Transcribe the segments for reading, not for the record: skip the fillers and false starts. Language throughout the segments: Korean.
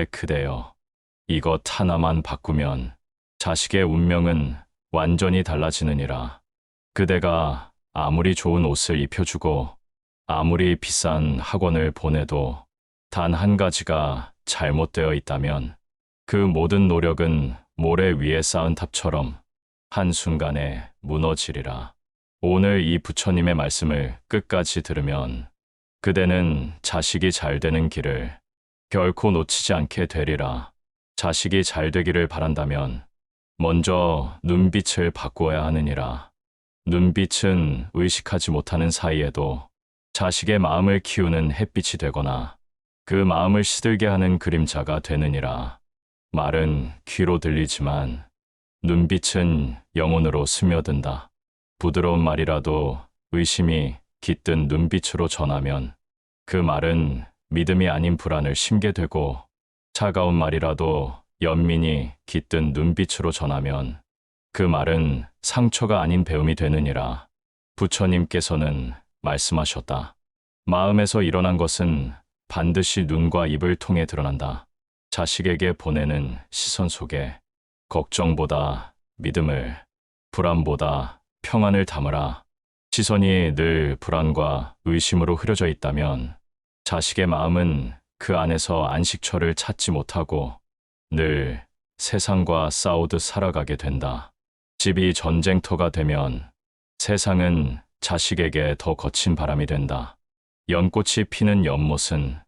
그대여. 이것 하나만 바꾸면 자식의 운명은 완전히 달라지느니라. 그대가 아무리 좋은 옷을 입혀주고 아무리 비싼 학원을 보내도 단 한 가지가 잘못되어 있다면 그 모든 노력은 모래 위에 쌓은 탑처럼 한순간에 무너지리라. 오늘 이 부처님의 말씀을 끝까지 들으면 그대는 자식이 잘 되는 길을 결코 놓치지 않게 되리라. 자식이 잘 되기를 바란다면 먼저 눈빛을 바꾸어야 하느니라. 눈빛은 의식하지 못하는 사이에도 자식의 마음을 키우는 햇빛이 되거나 그 마음을 시들게 하는 그림자가 되느니라. 말은 귀로 들리지만 눈빛은 영혼으로 스며든다. 부드러운 말이라도 의심이 깃든 눈빛으로 전하면 그 말은 믿음이 아닌 불안을 심게 되고, 차가운 말이라도 연민이 깃든 눈빛으로 전하면 그 말은 상처가 아닌 배움이 되느니라. 부처님께서는 말씀하셨다. 마음에서 일어난 것은 반드시 눈과 입을 통해 드러난다. 자식에게 보내는 시선 속에 걱정보다 믿음을, 불안보다 평안을 담으라. 시선이 늘 불안과 의심으로 흐려져 있다면 자식의 마음은 그 안에서 안식처를 찾지 못하고 늘 세상과 싸우듯 살아가게 된다. 집이 전쟁터가 되면 세상은 자식에게 더 거친 바람이 된다. 연꽃이 피는 연못은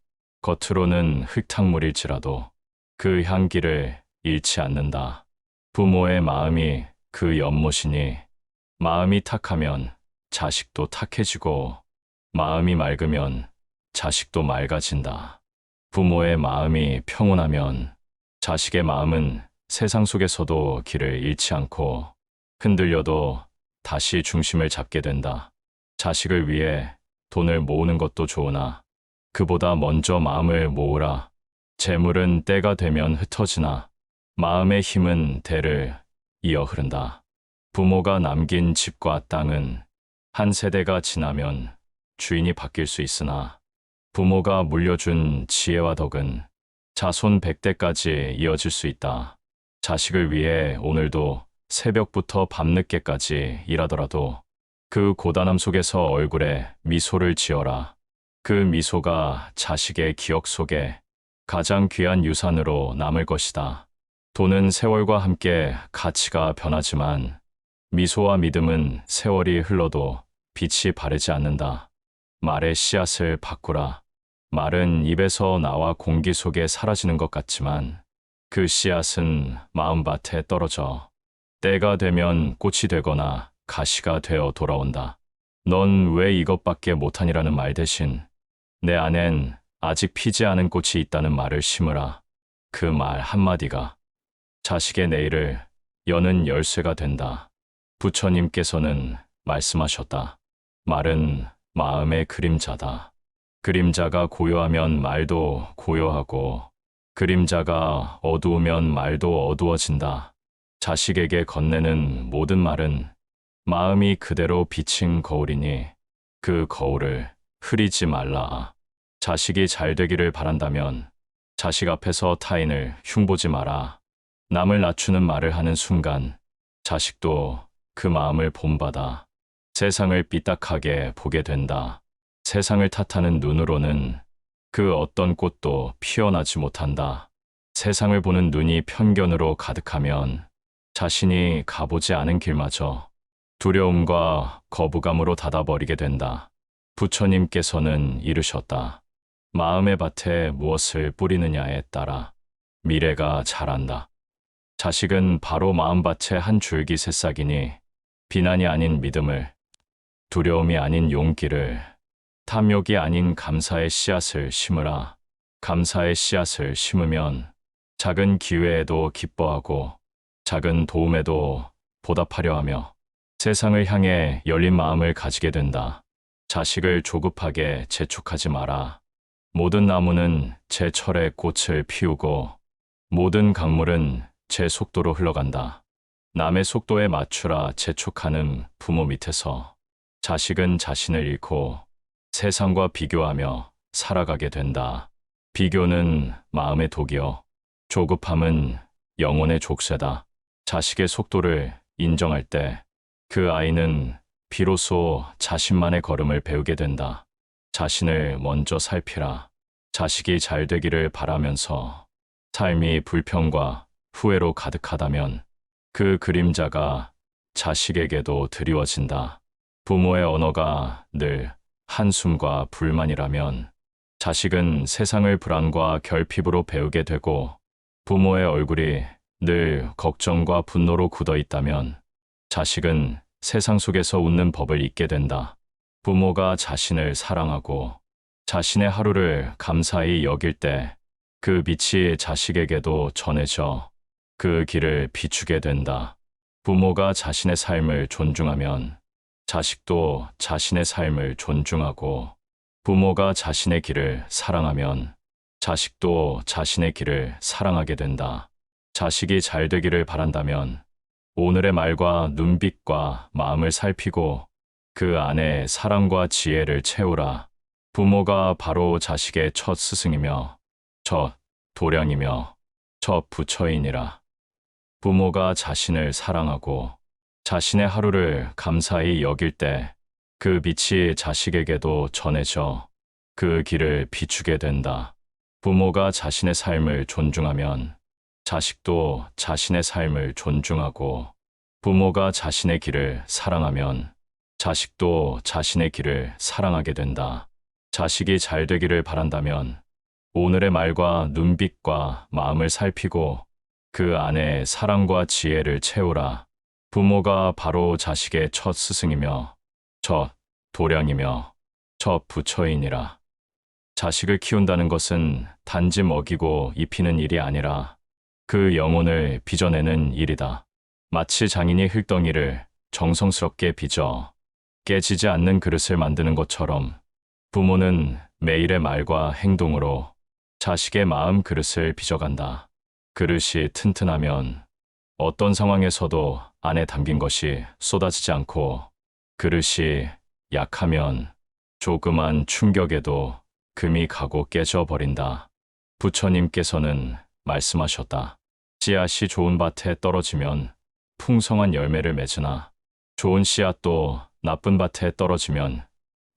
겉으로는 흙탕물일지라도 그 향기를 잃지 않는다. 부모의 마음이 그 연못이니 마음이 탁하면 자식도 탁해지고 마음이 맑으면 자식도 맑아진다. 부모의 마음이 평온하면 자식의 마음은 세상 속에서도 길을 잃지 않고 흔들려도 다시 중심을 잡게 된다. 자식을 위해 돈을 모으는 것도 좋으나 그보다 먼저 마음을 모으라. 재물은 때가 되면 흩어지나 마음의 힘은 대를 이어 흐른다. 부모가 남긴 집과 땅은 한 세대가 지나면 주인이 바뀔 수 있으나 부모가 물려준 지혜와 덕은 자손 100대까지 이어질 수 있다. 자식을 위해 오늘도 새벽부터 밤늦게까지 일하더라도 그 고단함 속에서 얼굴에 미소를 지어라. 그 미소가 자식의 기억 속에 가장 귀한 유산으로 남을 것이다. 돈은 세월과 함께 가치가 변하지만 미소와 믿음은 세월이 흘러도 빛이 바래지 않는다. 말의 씨앗을 바꾸라. 말은 입에서 나와 공기 속에 사라지는 것 같지만 그 씨앗은 마음밭에 떨어져 때가 되면 꽃이 되거나 가시가 되어 돌아온다. 넌 왜 이것밖에 못하니라는 말 대신 내 안엔 아직 피지 않은 꽃이 있다는 말을 심으라. 그 말 한마디가 자식의 내일을 여는 열쇠가 된다. 부처님께서는 말씀하셨다. 말은 마음의 그림자다. 그림자가 고요하면 말도 고요하고 그림자가 어두우면 말도 어두워진다. 자식에게 건네는 모든 말은 마음이 그대로 비친 거울이니 그 거울을 흐리지 말라. 자식이 잘 되기를 바란다면 자식 앞에서 타인을 흉보지 마라. 남을 낮추는 말을 하는 순간 자식도 그 마음을 본받아 세상을 삐딱하게 보게 된다. 세상을 탓하는 눈으로는 그 어떤 꽃도 피어나지 못한다. 세상을 보는 눈이 편견으로 가득하면 자신이 가보지 않은 길마저 두려움과 거부감으로 닫아버리게 된다. 부처님께서는 이르셨다. 마음의 밭에 무엇을 뿌리느냐에 따라 미래가 자란다. 자식은 바로 마음밭의 한 줄기 새싹이니 비난이 아닌 믿음을, 두려움이 아닌 용기를, 탐욕이 아닌 감사의 씨앗을 심으라. 감사의 씨앗을 심으면 작은 기회에도 기뻐하고 작은 도움에도 보답하려 하며 세상을 향해 열린 마음을 가지게 된다. 자식을 조급하게 재촉하지 마라. 모든 나무는 제 철에 꽃을 피우고 모든 강물은 제 속도로 흘러간다. 남의 속도에 맞추라 재촉하는 부모 밑에서 자식은 자신을 잃고 세상과 비교하며 살아가게 된다. 비교는 마음의 독이요. 조급함은 영혼의 족쇄다. 자식의 속도를 인정할 때 그 아이는 비로소 자신만의 걸음을 배우게 된다. 자신을 먼저 살피라. 자식이 잘 되기를 바라면서 삶이 불평과 후회로 가득하다면 그 그림자가 자식에게도 드리워진다. 부모의 언어가 늘 한숨과 불만이라면 자식은 세상을 불안과 결핍으로 배우게 되고, 부모의 얼굴이 늘 걱정과 분노로 굳어 있다면 자식은 세상 속에서 웃는 법을 잊게 된다. 부모가 자신을 사랑하고 자신의 하루를 감사히 여길 때 그 빛이 자식에게도 전해져 그 길을 비추게 된다. 부모가 자신의 삶을 존중하면 자식도 자신의 삶을 존중하고, 부모가 자신의 길을 사랑하면 자식도 자신의 길을 사랑하게 된다. 자식이 잘 되기를 바란다면 오늘의 말과 눈빛과 마음을 살피고 그 안에 사랑과 지혜를 채우라. 부모가 바로 자식의 첫 스승이며 첫 도량이며 첫 부처이니라. 부모가 자신을 사랑하고 자신의 하루를 감사히 여길 때 그 빛이 자식에게도 전해져 그 길을 비추게 된다. 부모가 자신의 삶을 존중하면 자식도 자신의 삶을 존중하고, 부모가 자신의 길을 사랑하면 자식도 자신의 길을 사랑하게 된다. 자식이 잘 되기를 바란다면 오늘의 말과 눈빛과 마음을 살피고 그 안에 사랑과 지혜를 채우라. 부모가 바로 자식의 첫 스승이며 첫 도량이며 첫 부처이니라. 자식을 키운다는 것은 단지 먹이고 입히는 일이 아니라 그 영혼을 빚어내는 일이다. 마치 장인이 흙덩이를 정성스럽게 빚어 깨지지 않는 그릇을 만드는 것처럼 부모는 매일의 말과 행동으로 자식의 마음 그릇을 빚어간다. 그릇이 튼튼하면 어떤 상황에서도 안에 담긴 것이 쏟아지지 않고, 그릇이 약하면 조그만 충격에도 금이 가고 깨져버린다. 부처님께서는 말씀하셨다. 씨앗이 좋은 밭에 떨어지면 풍성한 열매를 맺으나 좋은 씨앗도 나쁜 밭에 떨어지면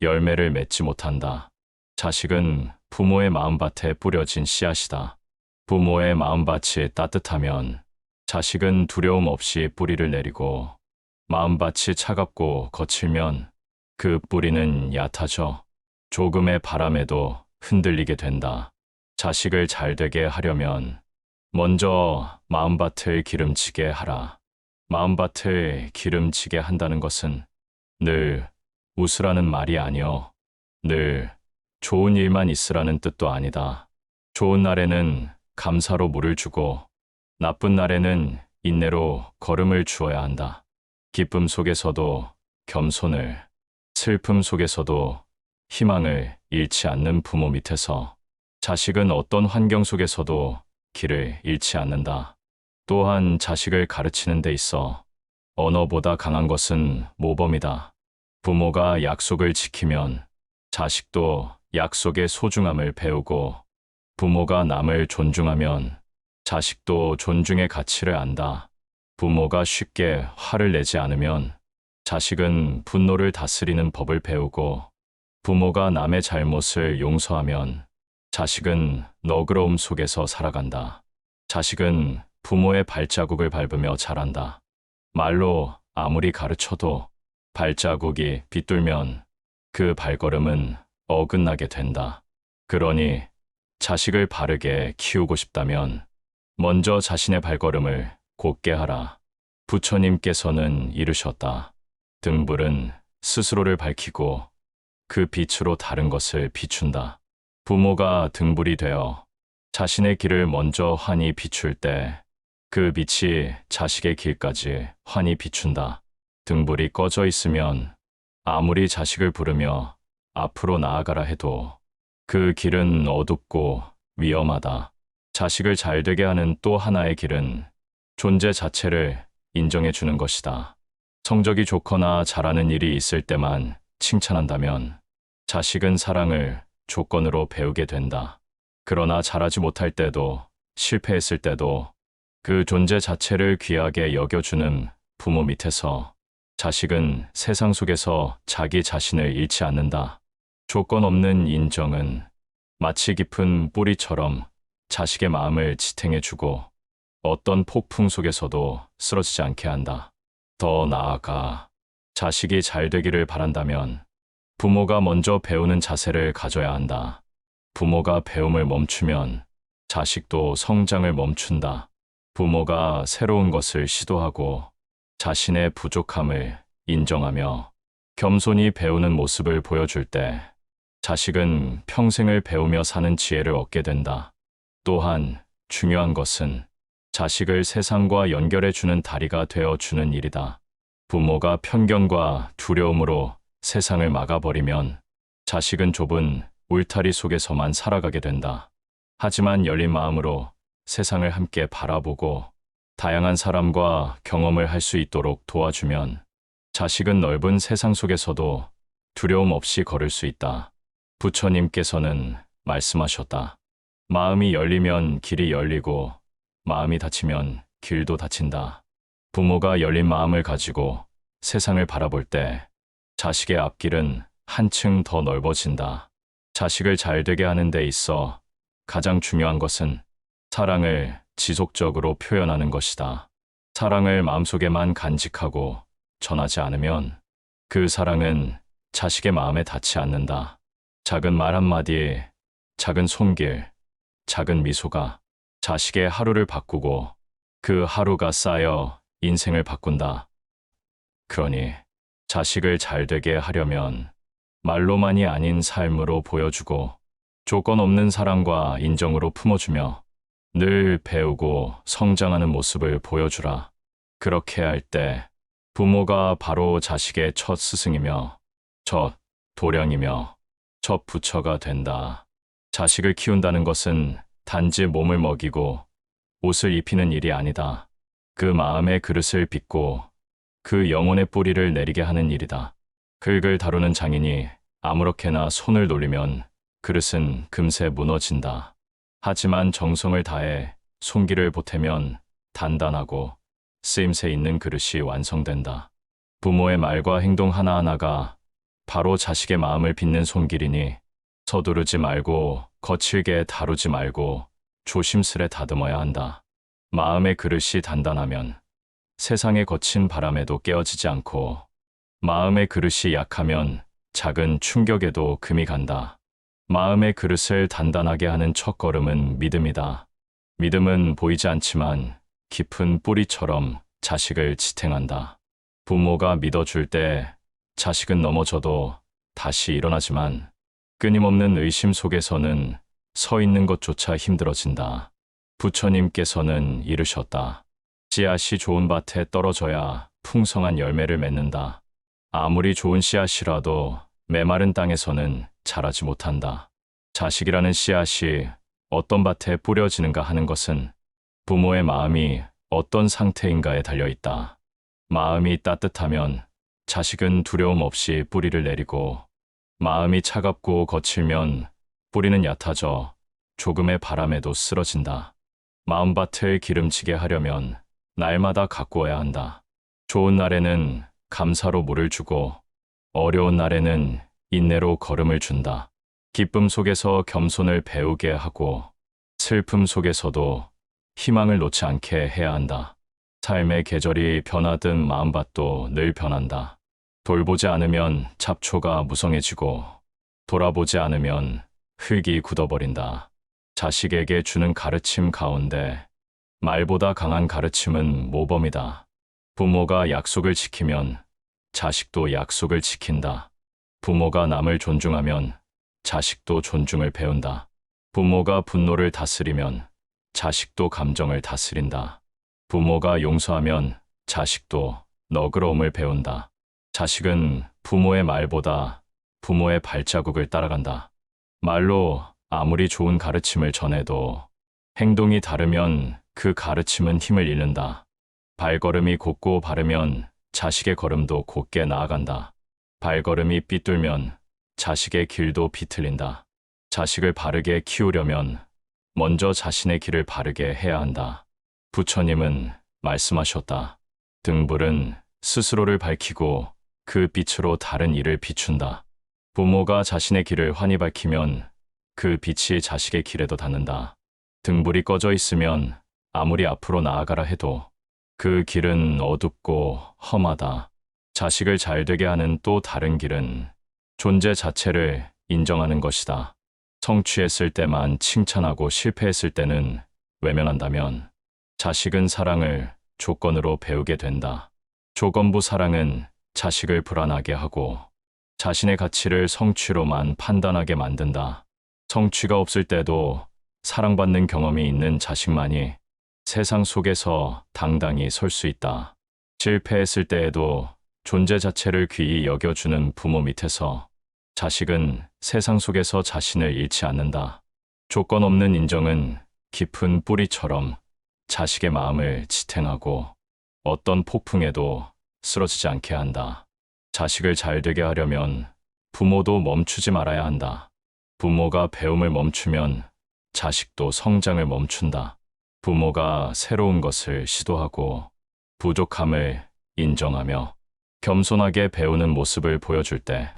열매를 맺지 못한다. 자식은 부모의 마음밭에 뿌려진 씨앗이다. 부모의 마음밭이 따뜻하면 자식은 두려움 없이 뿌리를 내리고, 마음밭이 차갑고 거칠면 그 뿌리는 얕아져 조금의 바람에도 흔들리게 된다. 자식을 잘 되게 하려면 먼저 마음밭을 기름지게 하라. 마음밭을 기름지게 한다는 것은 늘 웃으라는 말이 아니요, 늘 좋은 일만 있으라는 뜻도 아니다. 좋은 날에는 감사로 물을 주고 나쁜 날에는 인내로 걸음을 주어야 한다. 기쁨 속에서도 겸손을, 슬픔 속에서도 희망을 잃지 않는 부모 밑에서 자식은 어떤 환경 속에서도 길을 잃지 않는다. 또한 자식을 가르치는 데 있어 언어보다 강한 것은 모범이다. 부모가 약속을 지키면 자식도 약속의 소중함을 배우고, 부모가 남을 존중하면 자식도 존중의 가치를 안다. 부모가 쉽게 화를 내지 않으면 자식은 분노를 다스리는 법을 배우고, 부모가 남의 잘못을 용서하면 자식은 너그러움 속에서 살아간다. 자식은 부모의 발자국을 밟으며 자란다. 말로 아무리 가르쳐도 발자국이 빗돌면 그 발걸음은 어긋나게 된다. 그러니 자식을 바르게 키우고 싶다면 먼저 자신의 발걸음을 곧게 하라. 부처님께서는 이르셨다. 등불은 스스로를 밝히고 그 빛으로 다른 것을 비춘다. 부모가 등불이 되어 자신의 길을 먼저 환히 비출 때 그 빛이 자식의 길까지 환히 비춘다. 등불이 꺼져 있으면 아무리 자식을 부르며 앞으로 나아가라 해도 그 길은 어둡고 위험하다. 자식을 잘 되게 하는 또 하나의 길은 존재 자체를 인정해 주는 것이다. 성적이 좋거나 잘하는 일이 있을 때만 칭찬한다면 자식은 사랑을 조건으로 배우게 된다. 그러나 잘하지 못할 때도, 실패했을 때도 그 존재 자체를 귀하게 여겨주는 부모 밑에서 자식은 세상 속에서 자기 자신을 잃지 않는다. 조건 없는 인정은 마치 깊은 뿌리처럼 자식의 마음을 지탱해주고 어떤 폭풍 속에서도 쓰러지지 않게 한다. 더 나아가 자식이 잘 되기를 바란다면 부모가 먼저 배우는 자세를 가져야 한다. 부모가 배움을 멈추면 자식도 성장을 멈춘다. 부모가 새로운 것을 시도하고 자신의 부족함을 인정하며 겸손히 배우는 모습을 보여줄 때 자식은 평생을 배우며 사는 지혜를 얻게 된다. 또한 중요한 것은 자식을 세상과 연결해주는 다리가 되어주는 일이다. 부모가 편견과 두려움으로 세상을 막아버리면 자식은 좁은 울타리 속에서만 살아가게 된다. 하지만 열린 마음으로 세상을 함께 바라보고 다양한 사람과 경험을 할 수 있도록 도와주면 자식은 넓은 세상 속에서도 두려움 없이 걸을 수 있다. 부처님께서는 말씀하셨다. 마음이 열리면 길이 열리고 마음이 닫히면 길도 닫힌다. 부모가 열린 마음을 가지고 세상을 바라볼 때 자식의 앞길은 한층 더 넓어진다. 자식을 잘 되게 하는 데 있어 가장 중요한 것은 사랑을 지속적으로 표현하는 것이다. 사랑을 마음속에만 간직하고 전하지 않으면 그 사랑은 자식의 마음에 닿지 않는다. 작은 말 한마디, 작은 손길, 작은 미소가 자식의 하루를 바꾸고 그 하루가 쌓여 인생을 바꾼다. 그러니 자식을 잘 되게 하려면 말로만이 아닌 삶으로 보여주고 조건 없는 사랑과 인정으로 품어주며 늘 배우고 성장하는 모습을 보여주라. 그렇게 할 때 부모가 바로 자식의 첫 스승이며 첫 도량이며 첫 부처가 된다. 자식을 키운다는 것은 단지 몸을 먹이고 옷을 입히는 일이 아니다. 그 마음의 그릇을 빚고 그 영혼의 뿌리를 내리게 하는 일이다. 흙을 다루는 장인이 아무렇게나 손을 놀리면 그릇은 금세 무너진다. 하지만 정성을 다해 손길을 보태면 단단하고 쓰임새 있는 그릇이 완성된다. 부모의 말과 행동 하나하나가 바로 자식의 마음을 빚는 손길이니 서두르지 말고 거칠게 다루지 말고 조심스레 다듬어야 한다. 마음의 그릇이 단단하면 세상의 거친 바람에도 깨어지지 않고 마음의 그릇이 약하면 작은 충격에도 금이 간다. 마음의 그릇을 단단하게 하는 첫걸음은 믿음이다. 믿음은 보이지 않지만 깊은 뿌리처럼 자식을 지탱한다. 부모가 믿어줄 때 자식은 넘어져도 다시 일어나지만 끊임없는 의심 속에서는 서 있는 것조차 힘들어진다. 부처님께서는 이르셨다. 씨앗이 좋은 밭에 떨어져야 풍성한 열매를 맺는다. 아무리 좋은 씨앗이라도 메마른 땅에서는 자라지 못한다. 자식이라는 씨앗이 어떤 밭에 뿌려지는가 하는 것은 부모의 마음이 어떤 상태인가에 달려있다. 마음이 따뜻하면 자식은 두려움 없이 뿌리를 내리고 마음이 차갑고 거칠면 뿌리는 얕아져 조금의 바람에도 쓰러진다. 마음밭을 기름지게 하려면 날마다 가꾸어야 한다. 좋은 날에는 감사로 물을 주고 어려운 날에는 인내로 걸음을 준다. 기쁨 속에서 겸손을 배우게 하고 슬픔 속에서도 희망을 놓지 않게 해야 한다. 삶의 계절이 변하든 마음밭도 늘 변한다. 돌보지 않으면 잡초가 무성해지고 돌아보지 않으면 흙이 굳어버린다. 자식에게 주는 가르침 가운데 말보다 강한 가르침은 모범이다. 부모가 약속을 지키면 자식도 약속을 지킨다. 부모가 남을 존중하면 자식도 존중을 배운다. 부모가 분노를 다스리면 자식도 감정을 다스린다. 부모가 용서하면 자식도 너그러움을 배운다. 자식은 부모의 말보다 부모의 발자국을 따라간다. 말로 아무리 좋은 가르침을 전해도 행동이 다르면 그 가르침은 힘을 잃는다. 발걸음이 곧고 바르면 자식의 걸음도 곧게 나아간다. 발걸음이 삐뚤면 자식의 길도 비틀린다. 자식을 바르게 키우려면 먼저 자신의 길을 바르게 해야 한다. 부처님은 말씀하셨다. 등불은 스스로를 밝히고 그 빛으로 다른 이를 비춘다. 부모가 자신의 길을 환히 밝히면 그 빛이 자식의 길에도 닿는다. 등불이 꺼져 있으면 아무리 앞으로 나아가라 해도 그 길은 어둡고 험하다. 자식을 잘 되게 하는 또 다른 길은 존재 자체를 인정하는 것이다. 성취했을 때만 칭찬하고 실패했을 때는 외면한다면 자식은 사랑을 조건으로 배우게 된다. 조건부 사랑은 자식을 불안하게 하고 자신의 가치를 성취로만 판단하게 만든다. 성취가 없을 때도 사랑받는 경험이 있는 자식만이 세상 속에서 당당히 설 수 있다. 실패했을 때에도 존재 자체를 귀히 여겨주는 부모 밑에서 자식은 세상 속에서 자신을 잃지 않는다. 조건 없는 인정은 깊은 뿌리처럼 자식의 마음을 지탱하고 어떤 폭풍에도 쓰러지지 않게 한다. 자식을 잘 되게 하려면 부모도 멈추지 말아야 한다. 부모가 배움을 멈추면 자식도 성장을 멈춘다. 부모가 새로운 것을 시도하고 부족함을 인정하며 겸손하게 배우는 모습을 보여줄 때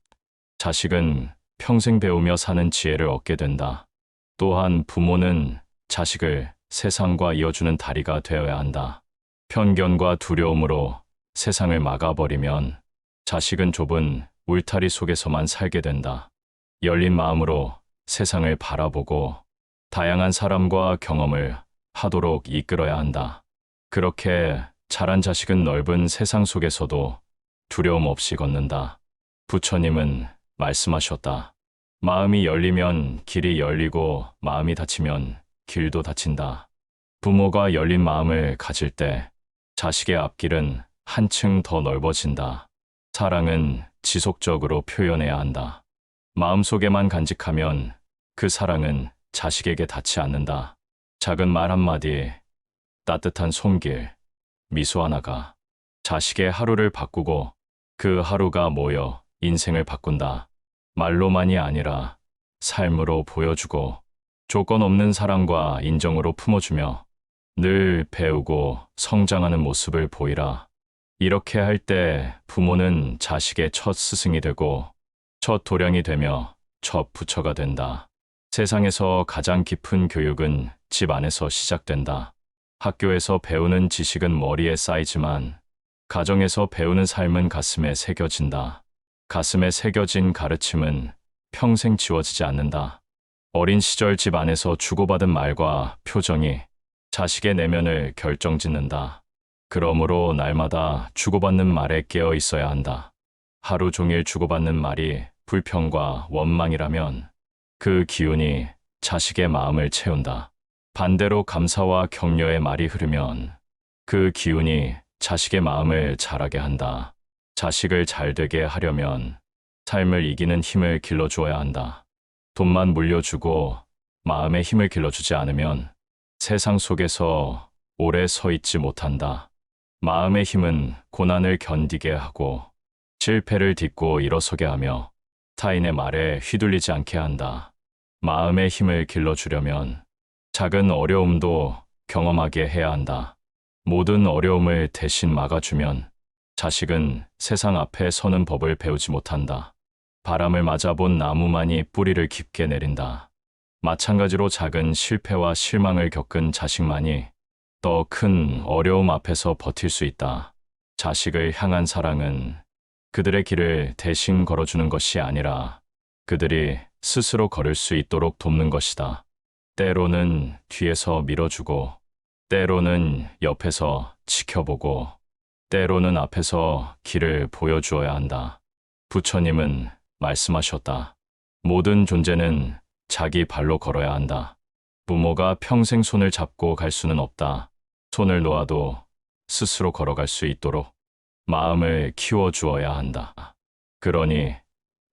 자식은 평생 배우며 사는 지혜를 얻게 된다. 또한 부모는 자식을 세상과 이어주는 다리가 되어야 한다. 편견과 두려움으로 세상을 막아버리면 자식은 좁은 울타리 속에서만 살게 된다. 열린 마음으로 세상을 바라보고 다양한 사람과 경험을 하도록 이끌어야 한다. 그렇게 자란 자식은 넓은 세상 속에서도 두려움 없이 걷는다. 부처님은 말씀하셨다. 마음이 열리면 길이 열리고 마음이 닫히면 길도 닫힌다. 부모가 열린 마음을 가질 때 자식의 앞길은 한층 더 넓어진다. 사랑은 지속적으로 표현해야 한다. 마음속에만 간직하면 그 사랑은 자식에게 닿지 않는다. 작은 말 한마디, 따뜻한 손길, 미소 하나가 자식의 하루를 바꾸고 그 하루가 모여 인생을 바꾼다. 말로만이 아니라 삶으로 보여주고 조건 없는 사랑과 인정으로 품어주며 늘 배우고 성장하는 모습을 보이라. 이렇게 할 때 부모는 자식의 첫 스승이 되고 첫 도량이 되며 첫 부처가 된다. 세상에서 가장 깊은 교육은 집 안에서 시작된다. 학교에서 배우는 지식은 머리에 쌓이지만 가정에서 배우는 삶은 가슴에 새겨진다. 가슴에 새겨진 가르침은 평생 지워지지 않는다. 어린 시절 집 안에서 주고받은 말과 표정이 자식의 내면을 결정짓는다. 그러므로 날마다 주고받는 말에 깨어 있어야 한다. 하루 종일 주고받는 말이 불평과 원망이라면 그 기운이 자식의 마음을 채운다. 반대로 감사와 격려의 말이 흐르면 그 기운이 자식의 마음을 자라게 한다. 자식을 잘 되게 하려면 삶을 이기는 힘을 길러주어야 한다. 돈만 물려주고 마음의 힘을 길러주지 않으면 세상 속에서 오래 서 있지 못한다. 마음의 힘은 고난을 견디게 하고 실패를 딛고 일어서게 하며 타인의 말에 휘둘리지 않게 한다. 마음의 힘을 길러주려면 작은 어려움도 경험하게 해야 한다. 모든 어려움을 대신 막아주면 자식은 세상 앞에 서는 법을 배우지 못한다. 바람을 맞아본 나무만이 뿌리를 깊게 내린다. 마찬가지로 작은 실패와 실망을 겪은 자식만이 더 큰 어려움 앞에서 버틸 수 있다. 자식을 향한 사랑은 그들의 길을 대신 걸어주는 것이 아니라 그들이 스스로 걸을 수 있도록 돕는 것이다. 때로는 뒤에서 밀어주고, 때로는 옆에서 지켜보고, 때로는 앞에서 길을 보여주어야 한다. 부처님은 말씀하셨다. 모든 존재는 자기 발로 걸어야 한다. 부모가 평생 손을 잡고 갈 수는 없다. 손을 놓아도 스스로 걸어갈 수 있도록 마음을 키워주어야 한다. 그러니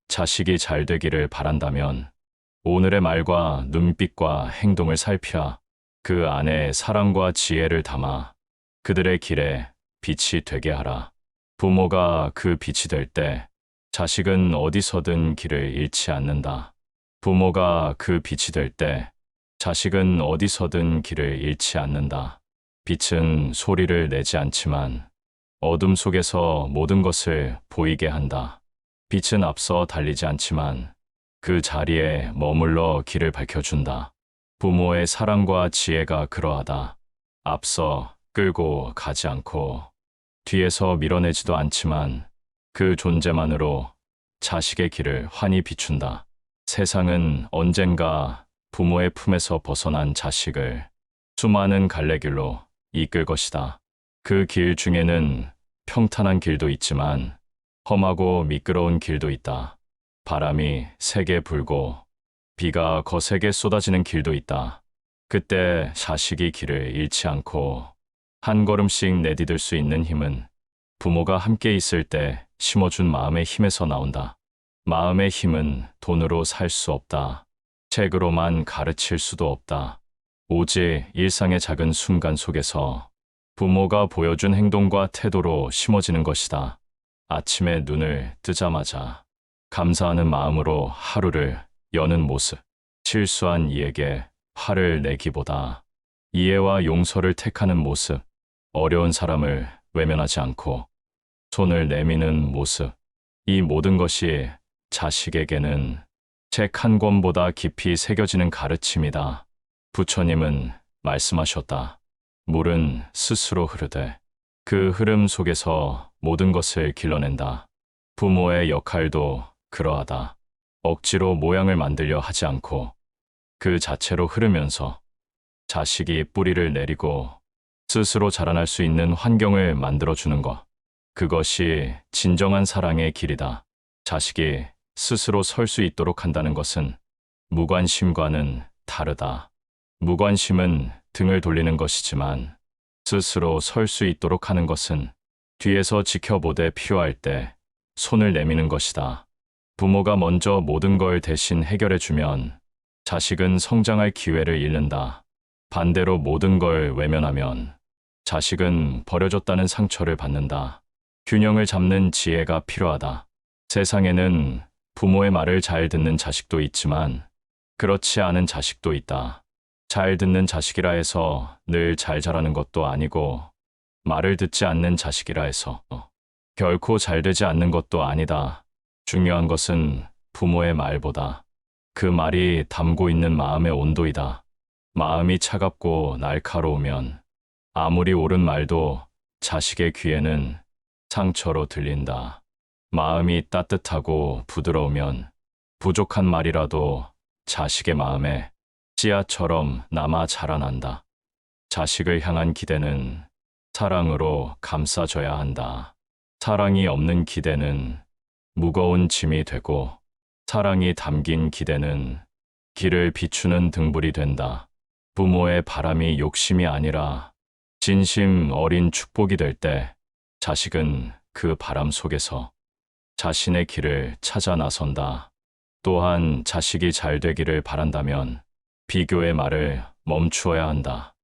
자식이 잘 되기를 바란다면 오늘의 말과 눈빛과 행동을 살펴 그 안에 사랑과 지혜를 담아 그들의 길에 빛이 되게 하라. 부모가 그 빛이 될 때 자식은 어디서든 길을 잃지 않는다. 부모가 그 빛이 될 때 자식은 어디서든 길을 잃지 않는다. 빛은 소리를 내지 않지만 어둠 속에서 모든 것을 보이게 한다. 빛은 앞서 달리지 않지만 그 자리에 머물러 길을 밝혀준다. 부모의 사랑과 지혜가 그러하다. 앞서 끌고 가지 않고 뒤에서 밀어내지도 않지만 그 존재만으로 자식의 길을 환히 비춘다. 세상은 언젠가 부모의 품에서 벗어난 자식을 수많은 갈래길로 이끌 것이다. 그 길 중에는 평탄한 길도 있지만 험하고 미끄러운 길도 있다. 바람이 세게 불고 비가 거세게 쏟아지는 길도 있다. 그때 자식이 길을 잃지 않고 한 걸음씩 내디딜 수 있는 힘은 부모가 함께 있을 때 심어준 마음의 힘에서 나온다. 마음의 힘은 돈으로 살 수 없다. 책으로만 가르칠 수도 없다. 오직 일상의 작은 순간 속에서 부모가 보여준 행동과 태도로 심어지는 것이다. 아침에 눈을 뜨자마자 감사하는 마음으로 하루를 여는 모습. 실수한 이에게 화를 내기보다 이해와 용서를 택하는 모습. 어려운 사람을 외면하지 않고 손을 내미는 모습. 이 모든 것이 자식에게는 책 한 권보다 깊이 새겨지는 가르침이다. 부처님은 말씀하셨다. 물은 스스로 흐르되 그 흐름 속에서 모든 것을 길러낸다. 부모의 역할도 그러하다. 억지로 모양을 만들려 하지 않고 그 자체로 흐르면서 자식이 뿌리를 내리고 스스로 자라날 수 있는 환경을 만들어주는 것. 그것이 진정한 사랑의 길이다. 자식이 스스로 설 수 있도록 한다는 것은 무관심과는 다르다. 무관심은 등을 돌리는 것이지만 스스로 설 수 있도록 하는 것은 뒤에서 지켜보되 필요할 때 손을 내미는 것이다. 부모가 먼저 모든 걸 대신 해결해주면 자식은 성장할 기회를 잃는다. 반대로 모든 걸 외면하면 자식은 버려졌다는 상처를 받는다. 균형을 잡는 지혜가 필요하다. 세상에는 부모의 말을 잘 듣는 자식도 있지만 그렇지 않은 자식도 있다. 잘 듣는 자식이라 해서 늘 잘 자라는 것도 아니고 말을 듣지 않는 자식이라 해서 결코 잘 되지 않는 것도 아니다. 중요한 것은 부모의 말보다 그 말이 담고 있는 마음의 온도이다. 마음이 차갑고 날카로우면 아무리 옳은 말도 자식의 귀에는 상처로 들린다. 마음이 따뜻하고 부드러우면 부족한 말이라도 자식의 마음에 씨앗처럼 남아 자라난다. 자식을 향한 기대는 사랑으로 감싸줘야 한다. 사랑이 없는 기대는 무거운 짐이 되고 사랑이 담긴 기대는 길을 비추는 등불이 된다. 부모의 바람이 욕심이 아니라 진심 어린 축복이 될 때 자식은 그 바람 속에서 자신의 길을 찾아 나선다. 또한 자식이 잘 되기를 바란다면 비교의 말을 멈추어야 한다.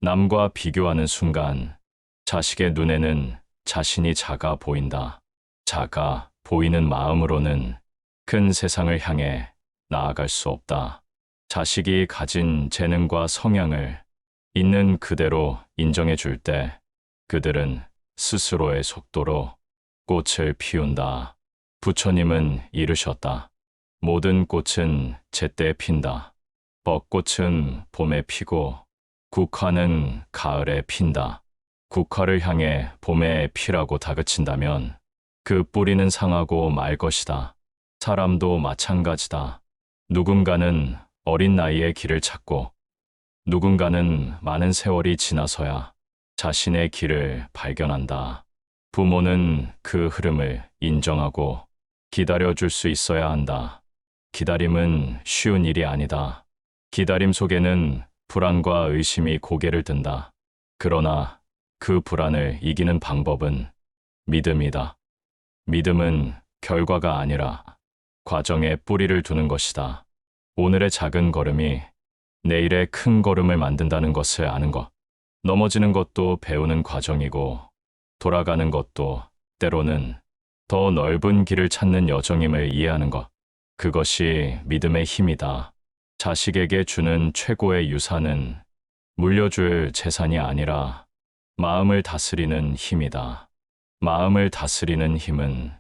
남과 비교하는 순간 자식의 눈에는 자신이 작아 보인다. 작아 보이는 마음으로는 큰 세상을 향해 나아갈 수 없다. 자식이 가진 재능과 성향을 있는 그대로 인정해 줄 때 그들은 스스로의 속도로 꽃을 피운다. 부처님은 이르셨다. 모든 꽃은 제때에 핀다. 벚꽃은 봄에 피고 국화는 가을에 핀다. 국화를 향해 봄에 피라고 다그친다면 그 뿌리는 상하고 말 것이다. 사람도 마찬가지다. 누군가는 어린 나이에 길을 찾고 누군가는 많은 세월이 지나서야 자신의 길을 발견한다. 부모는 그 흐름을 인정하고 기다려줄 수 있어야 한다. 기다림은 쉬운 일이 아니다. 기다림 속에는 불안과 의심이 고개를 든다. 그러나 그 불안을 이기는 방법은 믿음이다. 믿음은 결과가 아니라 과정에 뿌리를 두는 것이다. 오늘의 작은 걸음이 내일의 큰 걸음을 만든다는 것을 아는 것. 넘어지는 것도 배우는 과정이고 돌아가는 것도 때로는 더 넓은 길을 찾는 여정임을 이해하는 것. 그것이 믿음의 힘이다. 자식에게 주는 최고의 유산은 물려줄 재산이 아니라 마음을 다스리는 힘이다. 마음을 다스리는 힘은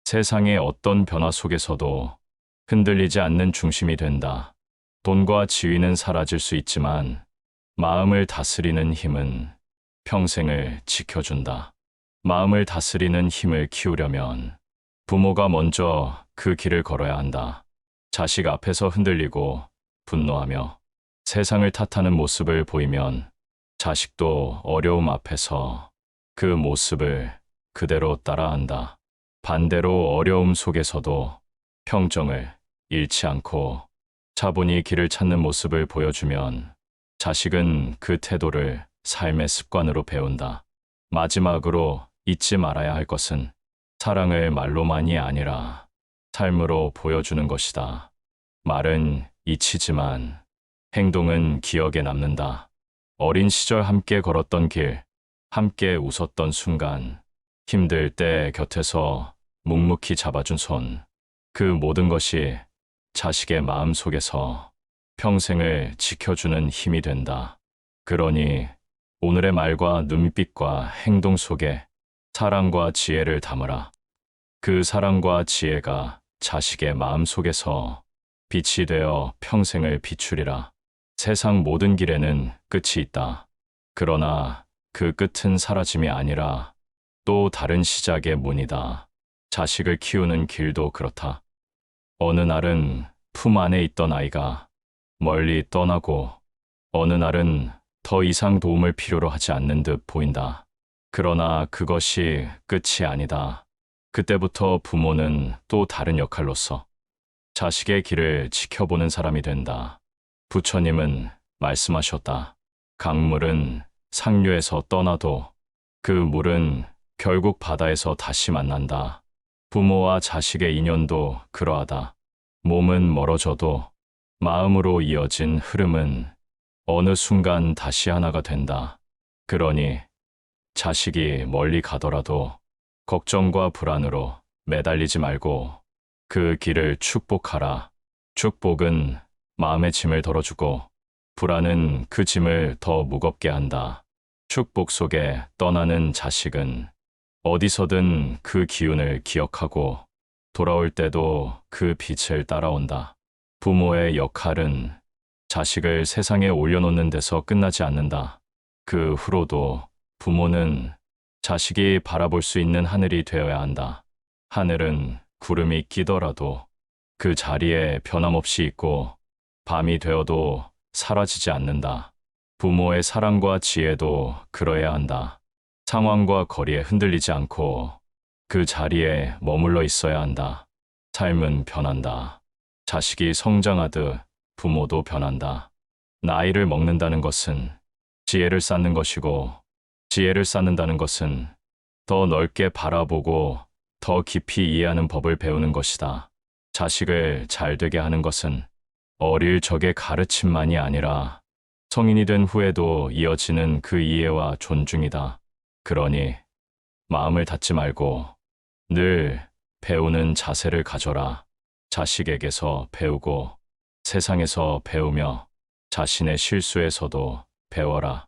세상의 어떤 변화 속에서도 흔들리지 않는 중심이 된다. 돈과 지위는 사라질 수 있지만 마음을 다스리는 힘은 평생을 지켜준다. 마음을 다스리는 힘을 키우려면 부모가 먼저 그 길을 걸어야 한다. 자식 앞에서 흔들리고 분노하며 세상을 탓하는 모습을 보이면 자식도 어려움 앞에서 그 모습을 그대로 따라한다. 반대로 어려움 속에서도 평정을 잃지 않고 차분히 길을 찾는 모습을 보여주면 자식은 그 태도를 삶의 습관으로 배운다. 마지막으로 잊지 말아야 할 것은 사랑을 말로만이 아니라 삶으로 보여주는 것이다. 말은 잊히지만 행동은 기억에 남는다. 어린 시절 함께 걸었던 길, 함께 웃었던 순간, 힘들 때 곁에서 묵묵히 잡아준 손, 그 모든 것이 자식의 마음 속에서 평생을 지켜주는 힘이 된다. 그러니 오늘의 말과 눈빛과 행동 속에 사랑과 지혜를 담으라. 그 사랑과 지혜가 자식의 마음 속에서 빛이 되어 평생을 비추리라. 세상 모든 길에는 끝이 있다. 그러나 그 끝은 사라짐이 아니라 또 다른 시작의 문이다. 자식을 키우는 길도 그렇다. 어느 날은 품 안에 있던 아이가 멀리 떠나고 어느 날은 더 이상 도움을 필요로 하지 않는 듯 보인다. 그러나 그것이 끝이 아니다. 그때부터 부모는 또 다른 역할로서 자식의 길을 지켜보는 사람이 된다. 부처님은 말씀하셨다. 강물은 상류에서 떠나도 그 물은 결국 바다에서 다시 만난다. 부모와 자식의 인연도 그러하다. 몸은 멀어져도 마음으로 이어진 흐름은 어느 순간 다시 하나가 된다. 그러니 자식이 멀리 가더라도 걱정과 불안으로 매달리지 말고 그 길을 축복하라. 축복은 마음의 짐을 덜어주고 불안은 그 짐을 더 무겁게 한다. 축복 속에 떠나는 자식은 어디서든 그 기운을 기억하고 돌아올 때도 그 빛을 따라온다. 부모의 역할은 자식을 세상에 올려놓는 데서 끝나지 않는다. 그 후로도 부모는 자식이 바라볼 수 있는 하늘이 되어야 한다. 하늘은 구름이 끼더라도 그 자리에 변함없이 있고 밤이 되어도 사라지지 않는다. 부모의 사랑과 지혜도 그러해야 한다. 상황과 거리에 흔들리지 않고 그 자리에 머물러 있어야 한다. 삶은 변한다. 자식이 성장하듯 부모도 변한다. 나이를 먹는다는 것은 지혜를 쌓는 것이고 지혜를 쌓는다는 것은 더 넓게 바라보고 더 깊이 이해하는 법을 배우는 것이다. 자식을 잘 되게 하는 것은 어릴 적의 가르침만이 아니라 성인이 된 후에도 이어지는 그 이해와 존중이다. 그러니 마음을 닫지 말고 늘 배우는 자세를 가져라. 자식에게서 배우고 세상에서 배우며 자신의 실수에서도 배워라.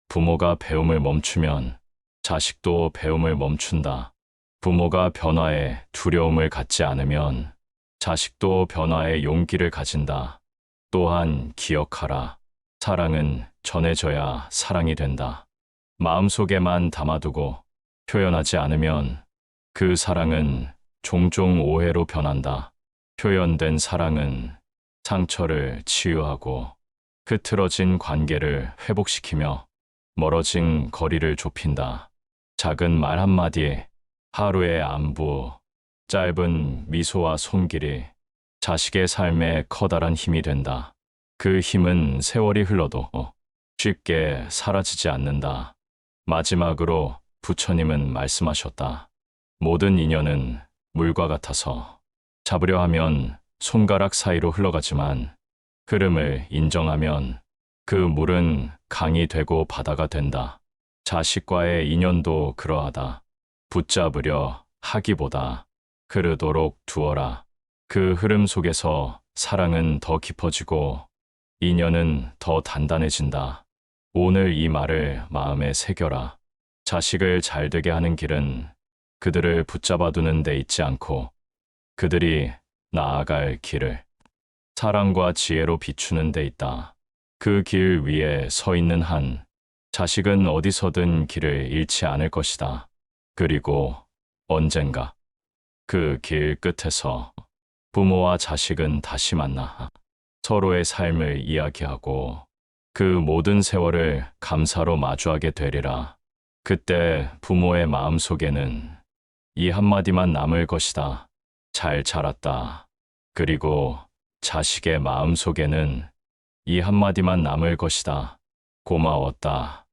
부모가 배움을 멈추면 자식도 배움을 멈춘다. 부모가 변화에 두려움을 갖지 않으면 자식도 변화에 용기를 가진다. 또한 기억하라. 사랑은 전해져야 사랑이 된다. 마음속에만 담아두고 표현하지 않으면 그 사랑은 종종 오해로 변한다. 표현된 사랑은 상처를 치유하고 흐트러진 관계를 회복시키며 멀어진 거리를 좁힌다. 작은 말 한마디, 하루의 안부, 짧은 미소와 손길이 자식의 삶에 커다란 힘이 된다. 그 힘은 세월이 흘러도 쉽게 사라지지 않는다. 마지막으로 부처님은 말씀하셨다. 모든 인연은 물과 같아서 잡으려 하면 손가락 사이로 흘러가지만 흐름을 인정하면 그 물은 강이 되고 바다가 된다. 자식과의 인연도 그러하다. 붙잡으려 하기보다 흐르도록 두어라. 그 흐름 속에서 사랑은 더 깊어지고 인연은 더 단단해진다. 오늘 이 말을 마음에 새겨라. 자식을 잘 되게 하는 길은 그들을 붙잡아두는 데 있지 않고 그들이 나아갈 길을 사랑과 지혜로 비추는 데 있다. 그 길 위에 서 있는 한 자식은 어디서든 길을 잃지 않을 것이다. 그리고 언젠가 그 길 끝에서 부모와 자식은 다시 만나 서로의 삶을 이야기하고 그 모든 세월을 감사로 마주하게 되리라. 그때 부모의 마음 속에는 이 한마디만 남을 것이다. 잘 자랐다. 그리고 자식의 마음 속에는 이 한마디만 남을 것이다. 고마웠다.